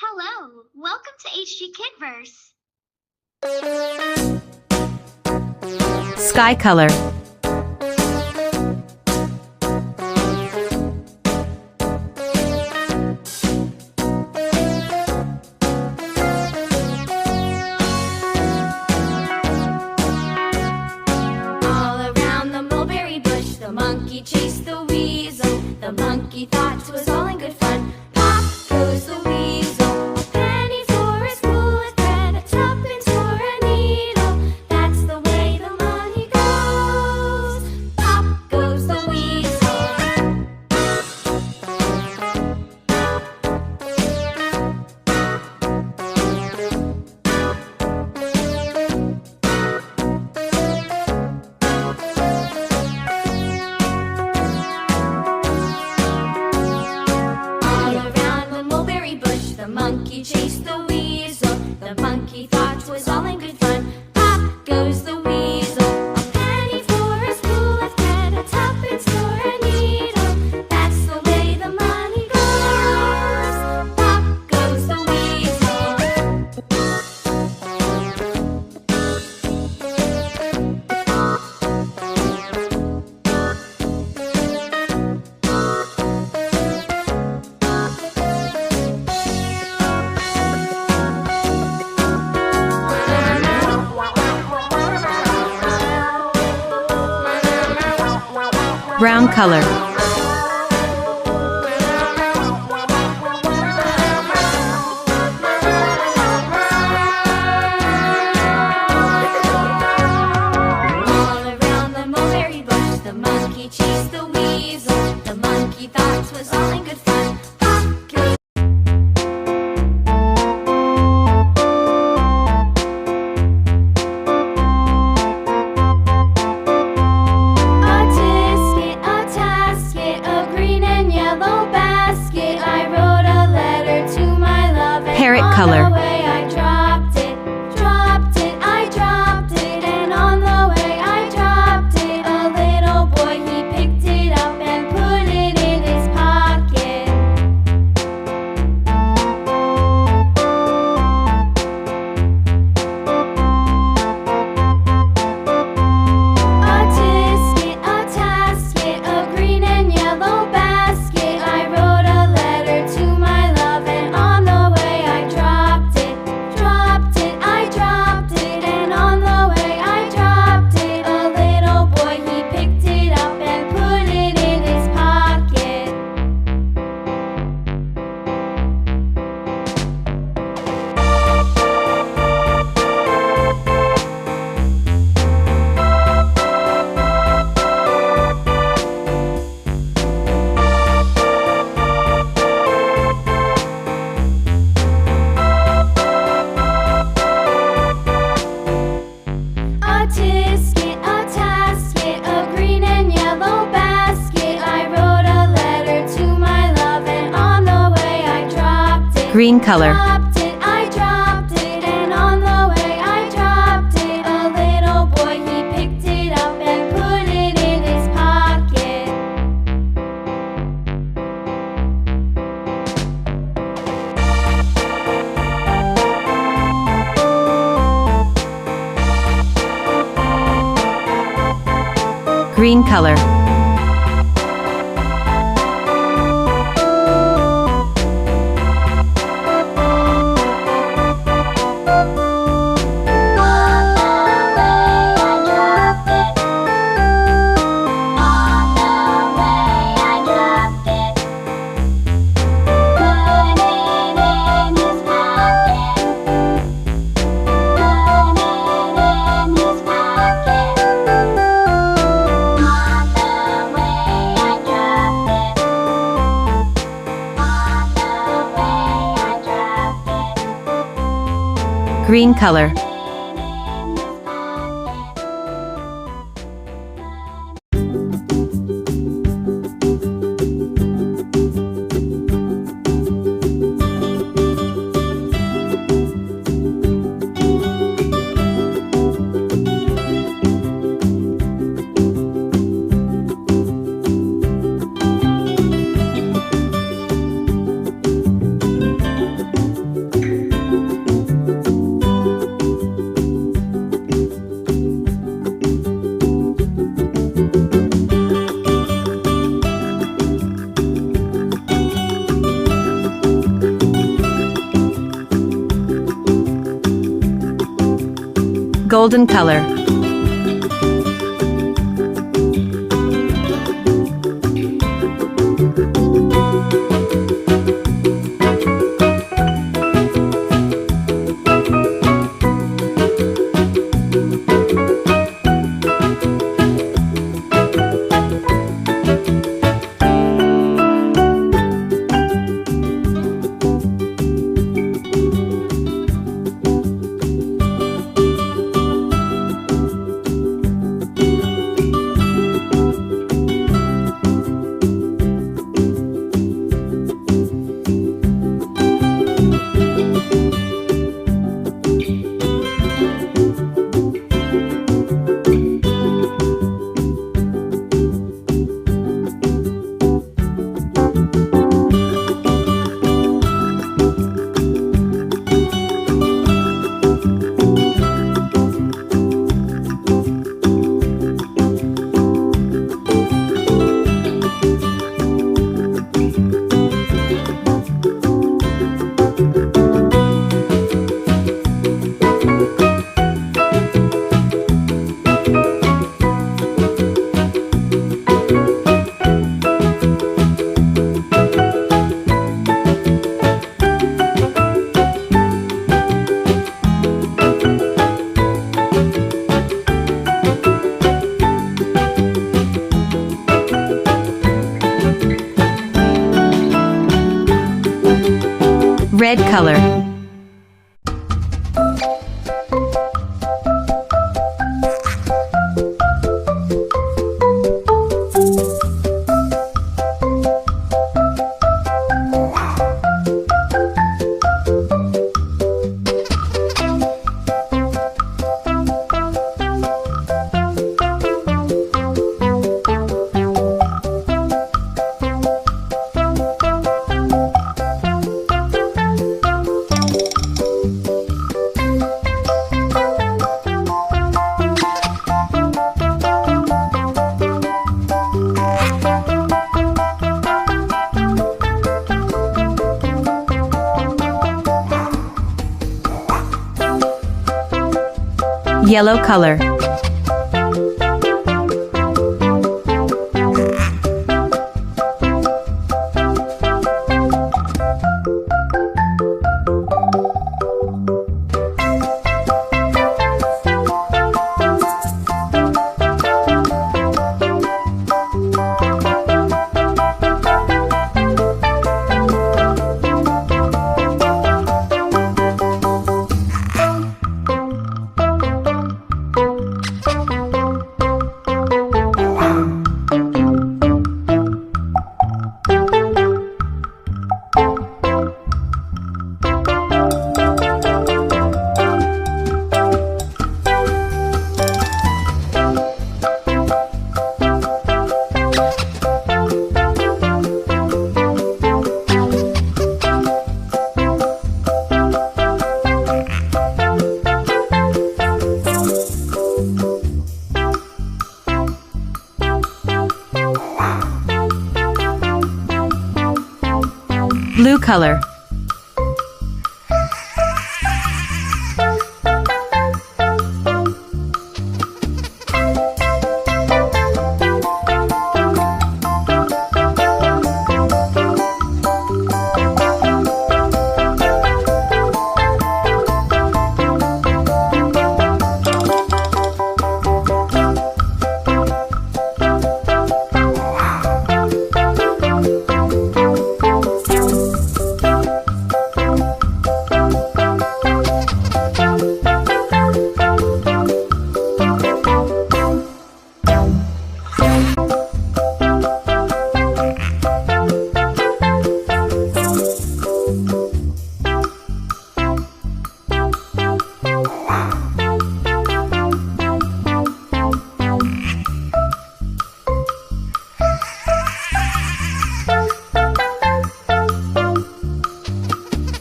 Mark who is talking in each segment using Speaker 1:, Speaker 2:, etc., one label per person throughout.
Speaker 1: Hello, welcome to HG Kidverse.
Speaker 2: Sky color.
Speaker 3: All around the mulberry bush, the monkey chased the weasel. The monkey thought 'twas all in good fun. Pop goes the weasel. A penny for a spool of thread, a tuppence for a needle. That's the way the money goes. Pop goes the weasel. The monkey chased the weasel. The monkey thought 'twas all in good fun. Pop goes the weasel. A penny for a spool of thread, a tuppence for a needle. That's the way the money goes. Pop goes the weasel.
Speaker 2: Brown color.
Speaker 3: All around the mulberry bush, the monkey chased the weasel. The monkey thought 'twas all in good fun. Pop goes a tasket, a green and yellow basket. I wrote a letter to my love, and
Speaker 2: Parrot
Speaker 3: on
Speaker 2: color.
Speaker 3: the way I dropped it, I dropped it, and on the way I dropped it. A little boy, he picked it up and put it in his pocket. A tasket, a green and yellow basket. I wrote a letter to my love, and on the way I dropped it, I dropped it, and on the way I dropped it. A little boy, he picked it up and put it in his pocket. A tasket, a green and yellow basket. I wrote a letter to my love, and on the way I dropped it.
Speaker 2: Green color.
Speaker 3: I dropped it, and on the way I dropped it. A little boy, he picked it up and put it in his pocket.
Speaker 2: Green color. Green color. golden color, red color, yellow color, blue color,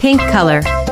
Speaker 2: pink color,